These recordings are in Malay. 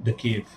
the cave.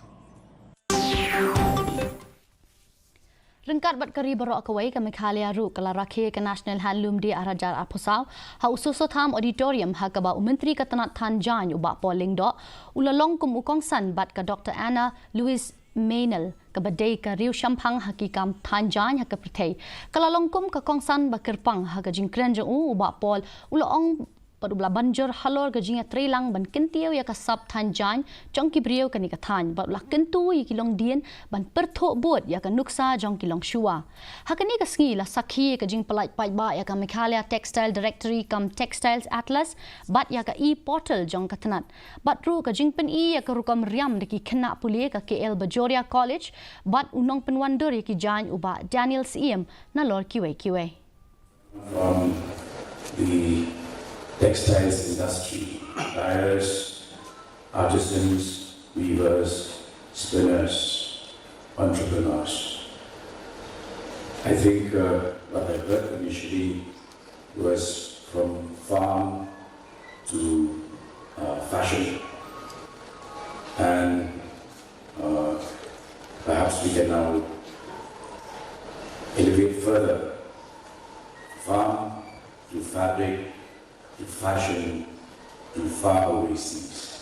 Rengkat bat kari barok kawai ke Meghalaya ru kala Rakhe ke National Handloom Day arajar apusau ha ususo tham auditorium ha kaba menteri ketenat Tan Jan ubak polling dok ulalong kum ukong san bat ke Dr. Anna Louise Mainel ke badai ke riu syampang hakikam Tan Jan ha ke pertai kala longkum ke kongsan bakirpang ha ke jingkren je ubak pol ulalong Padubla banjur halor gajinga trilang ban kentiau ya kasap Tan Jan jongki brio kani kathan badula kentu yikilong dien ban perthok bot ya ka nuksa jongki long shua hakani ka sngi la sakhi ka jing palai pai ba ya ka Meghalaya Textile Directory kam Textiles Atlas bat ya ka e-portal jong katnat bat ru ka jing pen ya ka rukam riam deki kena puli ka KL Bajoria College bat unong penwandur ya ki Jan uba Daniel Siem na lor kiwe the textiles industry, dyers, artisans, weavers, spinners, entrepreneurs. I think what I heard initially was from farm to fashion, and perhaps we can now elevate further, farm to fabric, to fashion, to far overseas.